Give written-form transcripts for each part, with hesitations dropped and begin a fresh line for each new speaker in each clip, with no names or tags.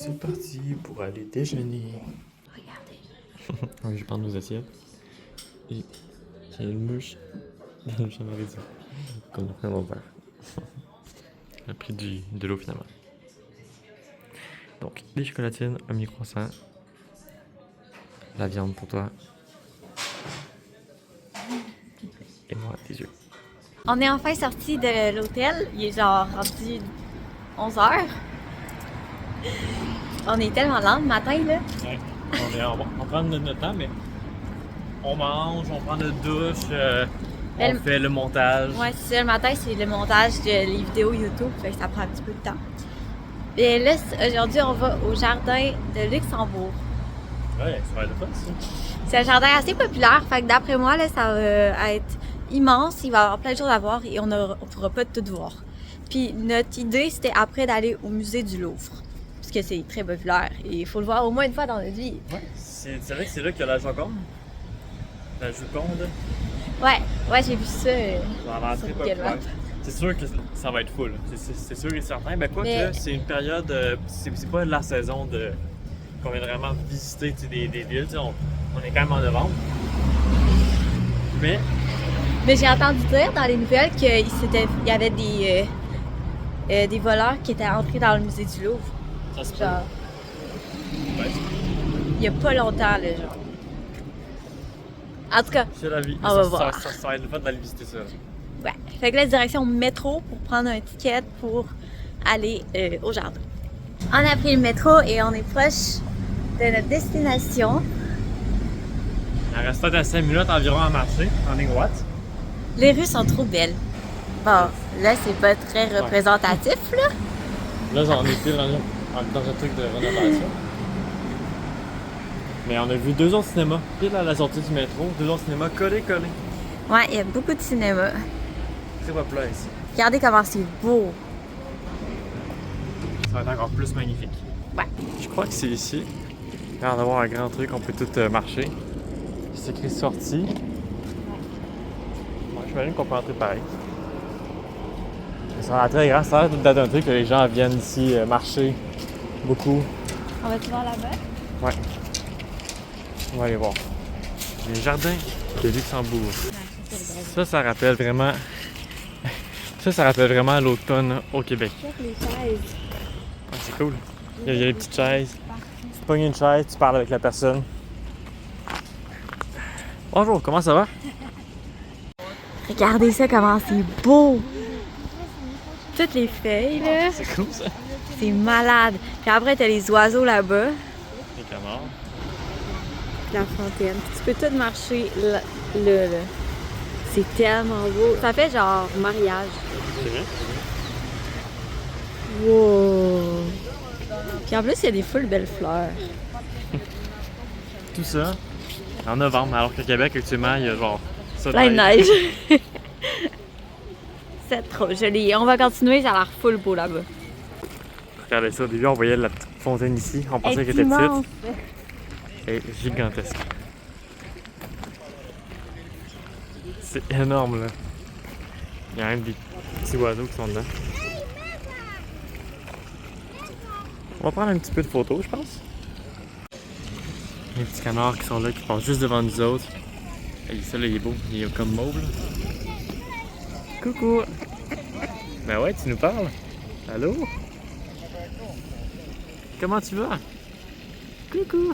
C'est parti pour aller déjeuner.
Regardez.
Oui, je prends nos assiettes. Et j'ai une mouche dans le chamariz. Qu'on a pris un autre verre. On a pris de l'eau finalement. Donc, des chocolatines, un micro-croissant. La viande pour toi. Et moi, tes yeux.
On est enfin sorti de l'hôtel. Il est genre rendu 11h. On est tellement lent le matin, là.
Ouais, on prend notre temps, mais on mange, on prend notre douche, on fait le montage.
Ouais, c'est ça. Le matin, c'est le montage des vidéos YouTube. Fait que ça prend un petit peu de temps. Et là, aujourd'hui, on va au jardin de Luxembourg.
Ouais, ça va être fun, ça.
C'est un jardin assez populaire. Fait que d'après moi, là, ça va être immense. Il va y avoir plein de choses à voir et on pourra pas tout voir. Puis notre idée, c'était après d'aller au musée du Louvre. Parce que c'est très populaire et il faut le voir au moins une fois dans notre vie.
Ouais, c'est vrai que c'est là qu'il y a la Joconde. La Joconde.
Ouais, j'ai vu ça.
Ça a l'air très populaire. C'est sûr que ça va être full. C'est sûr et certain. Mais quoi que c'est une période. C'est pas la saison de qu'on vient vraiment visiter des villes. On est quand même en novembre. Mais
j'ai entendu dire dans les nouvelles qu'il y avait des voleurs qui étaient entrés dans le musée du Louvre.
ça se peut.
Genre,
Ouais,
il y a pas longtemps, là, genre. En tout cas,
c'est la vie.
On va voir.
Ça va être le fun d'aller visiter ça.
ouais. Fait que là, direction métro pour prendre un ticket pour aller au jardin. On a pris le métro et on est proche de notre destination.
Il reste peut-être à 5 minutes environ à marcher, en ligne droite.
Les rues sont trop belles. Bon, là, c'est pas très représentatif, là.
Là, on est pile dans un truc de rénovation. Mais on a vu 2 autres cinémas, pile à la sortie du métro. 2 autres cinémas collés.
Ouais, il y a beaucoup de cinéma.
Très populaire ici.
Regardez comment c'est beau.
Ça va être encore plus magnifique.
Ouais.
Je crois que c'est ici. Il a l'air d'avoir un grand truc, on peut tout marcher. C'est écrit sortie. Ouais, j'imagine qu'on peut entrer pareil. Ça a l'air très grand, ça a l'air d'être un truc que les gens viennent ici marcher beaucoup.
On va-tu voir là-bas?
Ouais. On va aller voir. Les jardins de Luxembourg. Ça rappelle vraiment. Ça rappelle vraiment l'automne au Québec.
Les chaises.
Ah, c'est cool. Il y a des petites chaises. Tu pognes une chaise, tu parles avec la personne. Bonjour, comment ça va?
Regardez ça, comment c'est beau! Toutes les feuilles, là.
C'est cool ça.
C'est malade. Puis après, t'as les oiseaux là-bas.
Les canards.
La fontaine. Puis tu peux tout marcher là. C'est tellement beau. Ça fait genre mariage.
C'est vrai?
Wow! Puis en plus, il y a des full belles fleurs.
Tout ça en novembre, alors qu'au Québec, actuellement, il y a genre ça
Plein de neige. C'est trop joli. On va continuer, ça a l'air full beau là-bas.
Regardez ça, au début, on voyait la petite fontaine ici. On pensait qu'elle était petite. Elle est gigantesque. C'est énorme là. Il y a même des petits oiseaux qui sont dedans. On va prendre un petit peu de photos, je pense. Les petits canards qui sont là, qui passent juste devant nous autres. Et ça là, il est beau. Il est comme mauve là. Coucou! Ben ouais, tu nous parles? Allô? Comment tu vas? Coucou!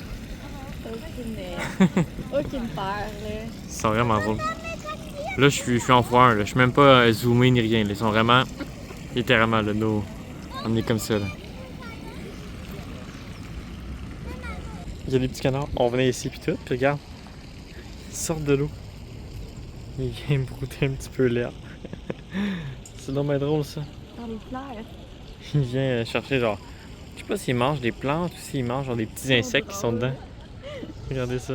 Aucune peur, là.
Ils sont vraiment drôles. Là, je suis en x1, là. Je suis même pas zoomé ni rien. Là. Ils sont vraiment, littéralement, là, on est comme ça, là. Il y a des petits canards. On venait ici, puis tout, puis regarde. Ils sortent de l'eau. Ils viennent brouter un petit peu l'air. C'est dommage drôle, ça.
Dans les fleurs.
Il vient chercher, genre, je sais pas s'il mange des plantes ou s'il mange genre des petits insectes qui sont dedans. Regardez ça.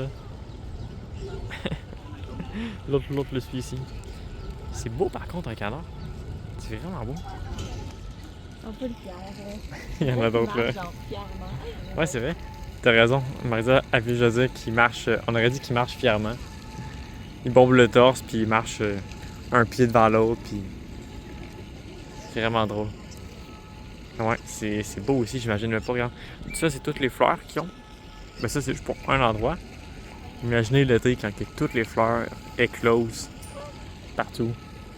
L'autre le suit ici. C'est beau par contre un canard. C'est vraiment beau.
On peut le faire.
Il y en a d'autres là. Ouais, c'est vrai. T'as raison. Marisa avait déjà dit qu'il marche. On aurait dit qu'il marche fièrement. Il bombe le torse puis il marche un pied devant l'autre puis. C'est vraiment drôle. Ouais, c'est beau aussi, j'imagine même pas. Regarde. Ça, c'est toutes les fleurs qu'ils ont. Ben ça, c'est juste pour un endroit. Imaginez l'été quand toutes les fleurs éclosent partout.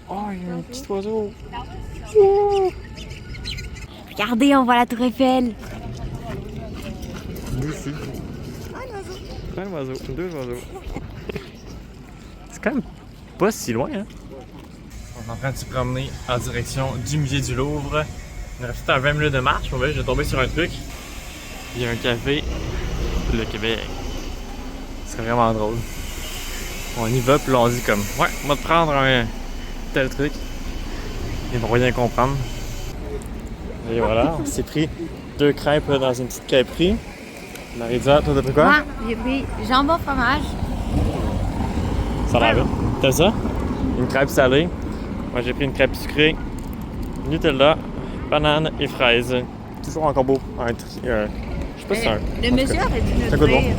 Oh, il y a un petit oiseau!
Regardez, on voit la Tour Eiffel.
Ici. Un oiseau, deux oiseaux. C'est quand même pas si loin, hein? On est en train de se promener en direction du musée du Louvre. Il nous reste à 20 minutes de marche. Je vais tomber sur un truc. Il y a un café, le Québec. C'est vraiment drôle. On y va, puis là, on dit comme, ouais, on va te prendre un tel truc. Ils vont rien comprendre. Et voilà, on s'est pris 2 crêpes dans une petite crêperie. Marie-Dia, toi, t'as pris quoi?
Moi, j'ai pris jambon fromage.
Ça a l'air bien. T'as ça? Une crêpe salée. Moi, j'ai pris une crêpe sucrée, Nutella, banane et fraises. Toujours en combo. Je sais pas si c'est un.
Le monsieur aurait dû nous
Ça coûte
dire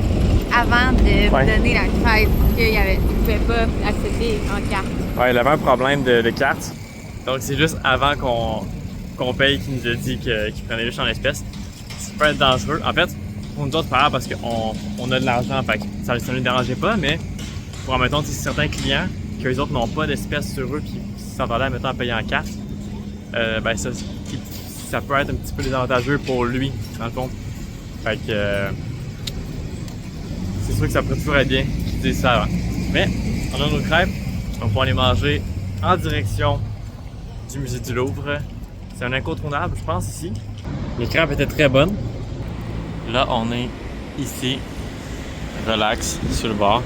avant de me donner la crêpe qu'il ne pouvait pas accepter en carte.
Ouais, il avait un problème de carte. Donc, c'est juste avant qu'on paye qu'il nous a dit qu'il prenait juste en espèces. Ça peut être dangereux. En fait, pour nous autres, pas grave parce qu'on a de l'argent, fait que ça ne nous dérangeait pas, mais pour, mettons, certains clients que les autres n'ont pas d'espèces sur eux puis s'entendaient, mettons, à payer en carte, ben ça peut être un petit peu désavantageux pour lui, dans le fond. Fait que c'est sûr que ça pourrait toujours être bien qu'ils disent ça avant. Mais on a nos crêpes, on va pouvoir les manger en direction du musée du Louvre. C'est un incontournable, je pense, ici. Les crêpes étaient très bonnes. Là, on est ici, relax, sur le bord.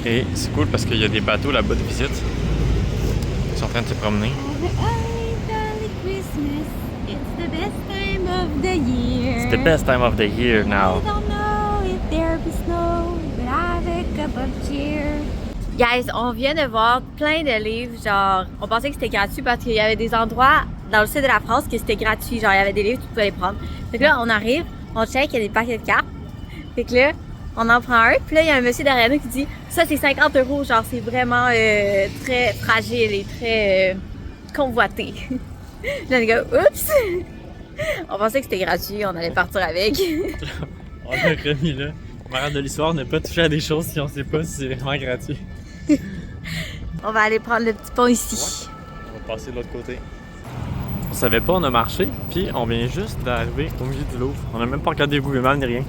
Et c'est cool parce qu'il y a des bateaux là-bas de visite. Ils sont en train de se promener. It's the best time of the year now.
Guys, on vient de voir plein de livres, genre, on pensait que c'était gratuit parce qu'il y avait des endroits dans le sud de la France que c'était gratuit, genre, il y avait des livres, tu pouvais les prendre. Fait que là, on arrive, on check, il y a des paquets de cartes. Fait que là, on en prend un, puis là, il y a un monsieur derrière nous qui dit « Ça, c'est 50 €, genre, c'est vraiment très fragile et très convoité. » Là, les gars, oups! On pensait que c'était gratuit, on allait partir avec.
On a remis là. Morale de l'histoire, ne pas toucher à des choses si on sait pas si c'est vraiment gratuit.
On va aller prendre le petit pont ici.
Ouais. On va passer de l'autre côté. On savait pas, on a marché, puis on vient juste d'arriver au musée du Louvre. On a même pas regardé Google Maps ni rien.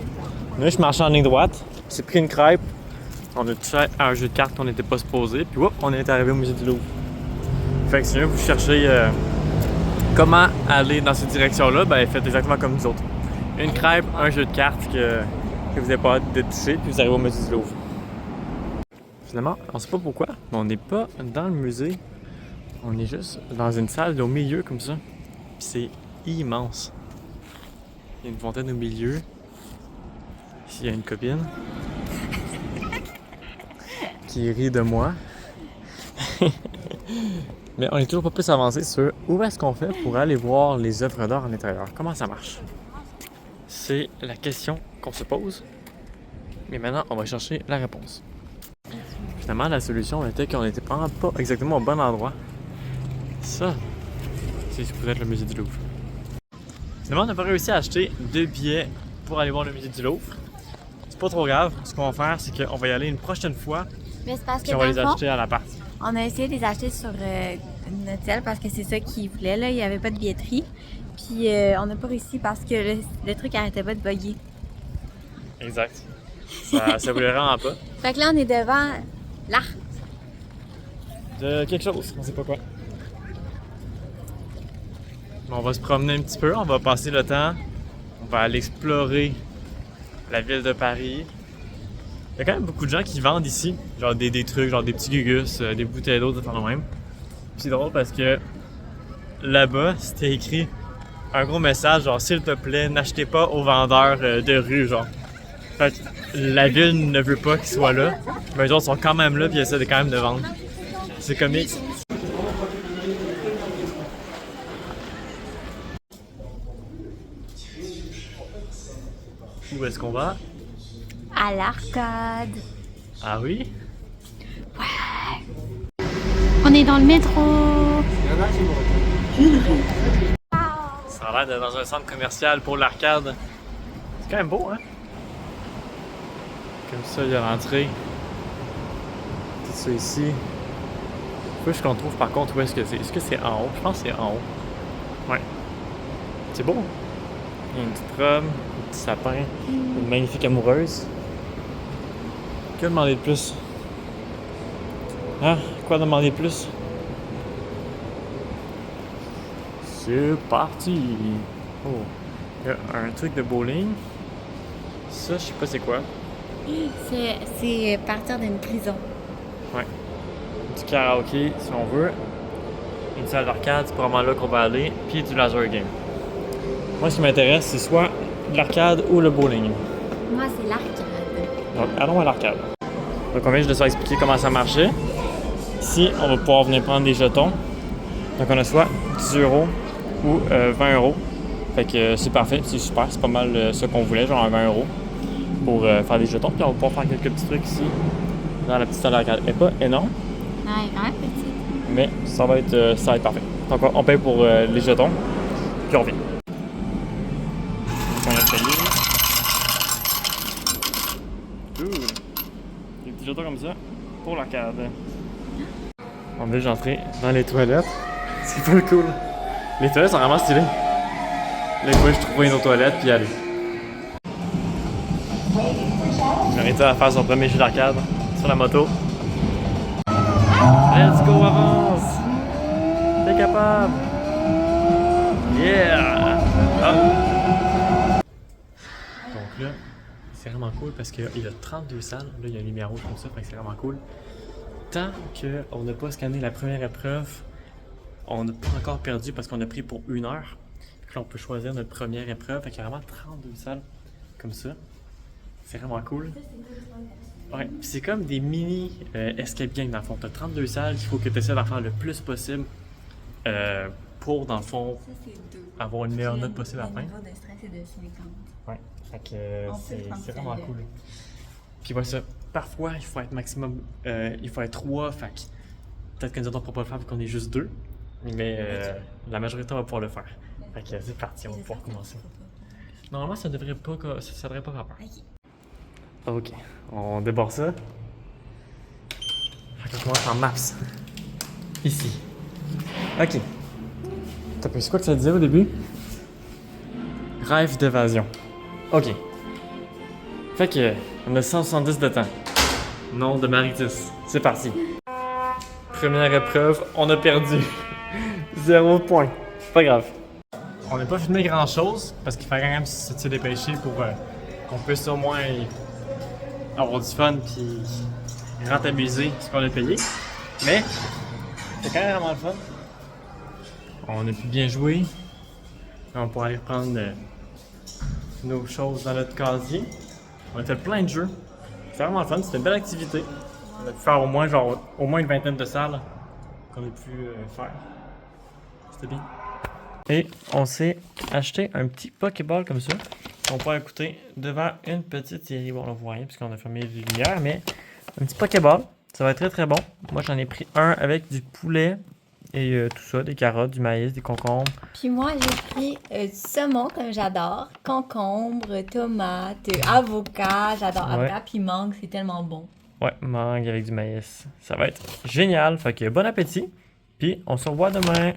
Là, je marchais en ligne droite, j'ai pris une crêpe, on a touché à un jeu de cartes qu'on n'était pas supposé, puis on est arrivé au musée du Louvre. Fait que si vous cherchez comment aller dans cette direction-là, ben faites exactement comme nous autres. Une crêpe, un jeu de cartes que vous n'avez pas hâte de toucher, puis vous arrivez au musée du Louvre. Finalement, on sait pas pourquoi, mais on n'est pas dans le musée. On est juste dans une salle au milieu comme ça. Puis c'est immense. Il y a une fontaine au milieu. Ici, il y a une copine qui rit de moi. Mais on est toujours pas plus avancé sur où est-ce qu'on fait pour aller voir les œuvres d'art à l'intérieur. Comment ça marche? C'est la question qu'on se pose. Mais maintenant, on va chercher la réponse. Finalement, la solution était qu'on n'était pas exactement au bon endroit. Ça, c'est peut-être le musée du Louvre. Finalement, on n'a pas réussi à acheter 2 billets pour aller voir le musée du Louvre. C'est pas trop grave. Ce qu'on va faire, c'est qu'on va y aller une prochaine fois.
Mais c'est parce que
puis on va les acheter à l'appart.
On a essayé de les acheter sur Notel parce que c'est ça qu'ils voulaient. Là. Il n'y avait pas de billetterie. Puis on n'a pas réussi parce que le truc arrêtait pas de bugger.
Exact. Ça voulait vraiment pas.
Fait que là, on est devant l'arc.
De quelque chose, on sait pas quoi. On va se promener un petit peu, on va passer le temps. On va aller explorer la ville de Paris. Il y a quand même beaucoup de gens qui vendent ici, genre des trucs, genre des petits gugus, des bouteilles d'eau, de temps en même. Puis c'est drôle parce que là-bas, c'était écrit un gros message, genre s'il te plaît, n'achetez pas aux vendeurs de rue, genre. Fait que la ville ne veut pas qu'ils soient là, mais les autres sont quand même là puis ils essaient quand même de vendre. C'est comique. Où est-ce qu'on va?
À l'Arcade.
Ah oui?
On est dans le métro.
l'air d'être dans un centre commercial pour l'arcade. C'est quand même beau, hein? Comme ça, il y a l'entrée. Tout ça ici. Faut juste qu'on trouve par contre où est-ce que c'est. Est-ce que c'est en haut? Je pense que c'est en haut. Ouais. C'est beau. Il y a une petite robe, un petit sapin, une magnifique amoureuse. Que demander de plus? Hein? Quoi demander de plus? C'est parti! Oh, il y a un truc de bowling. Ça, je sais pas c'est quoi.
C'est partir d'une prison.
Ouais. Du karaoké, si on veut. Une salle d'arcade, c'est probablement là qu'on va aller. Puis du laser game. Moi, ce qui m'intéresse, c'est soit l'arcade ou le bowling.
Moi, c'est l'arcade.
Donc, allons à l'arcade. Donc, on vient juste de se faire expliquer comment ça marchait. Ici, on va pouvoir venir prendre des jetons. Donc, on a soit 10 € ou 20 €. Fait que c'est parfait, c'est super. C'est pas mal ce qu'on voulait, genre 20 € pour faire des jetons. Puis, on va pouvoir faire quelques petits trucs ici dans la petite salle d'arcade. Elle n'est pas énorme.
Non, elle est vraiment petite.
Mais ça va être parfait. Donc, on paye pour les jetons. Puis, on revient. Donc, on a payé. Des petits jetons comme ça pour l'arcade. On est déjà entré dans les toilettes. C'est pas cool. Les toilettes sont vraiment stylées. Là, il faut juste trouver une autre toilette puis y aller. J'ai arrêté à faire son premier jeu d'arcade sur la moto. Let's go, avance! T'es capable! Yeah! Ah. Donc là, c'est vraiment cool parce qu'il y a 32 salles. Là, il y a une lumière rouge comme ça, fait que c'est vraiment cool. Tant qu'on n'a pas scanné la première épreuve, on n'a pas encore perdu parce qu'on a pris pour 1 heure. Puis là, on peut choisir notre première épreuve. Fait qu'il y a vraiment 32 salles comme ça. C'est vraiment cool. Ouais, puis c'est comme des mini escape games dans le fond. Tu as 32 salles, il faut que tu essaies d'en faire le plus possible pour, dans le fond, avoir une meilleure note possible à la fin.
Le niveau de stress est de 50.
Ouais, fait que c'est vraiment cool. Puis voilà ça. Parfois, il faut être maximum, il faut être 3, fait que peut-être que nous autres on ne pourra pas le faire vu qu'on est juste 2, mais la majorité on va pouvoir le faire. Fait que c'est parti, on va pouvoir commencer. Normalement, ça devrait pas avoir peur. Ok, on déborde ça. Fait qu'on commence en maps. Ici. Ok. T'as pu, c'est quoi que ça disait au début? Rêve d'évasion. Ok. Fait que, on a 170 de temps. Nom de Maritis. C'est parti. Première épreuve, on a perdu. 0 point. Pas grave. On n'a pas filmé grand chose parce qu'il fallait quand même se dépêcher pour qu'on puisse au moins avoir du fun puis rentabiliser ce qu'on a payé. Mais c'est quand même vraiment le fun. On a pu bien jouer. On pourra aller reprendre nos choses dans notre casier. On a fait plein de jeux. C'est vraiment le fun, c'était une belle activité. On a pu faire au moins une vingtaine de salles qu'on a pu faire. C'était bien. Et on s'est acheté un petit Pokéball comme ça. On pourra écouter devant une petite série. Bon, on le voit rien puisqu'on a fermé les lumières, mais un petit Pokéball. Ça va être très très bon. Moi j'en ai pris un avec du poulet et tout ça, des carottes, du maïs, des concombres.
Puis moi j'ai pris du saumon comme j'adore, concombre, tomates, avocat, j'adore avocat, puis mangue, c'est tellement bon.
Ouais, mangue avec du maïs. Ça va être génial. Fait que bon appétit. Puis on se revoit demain.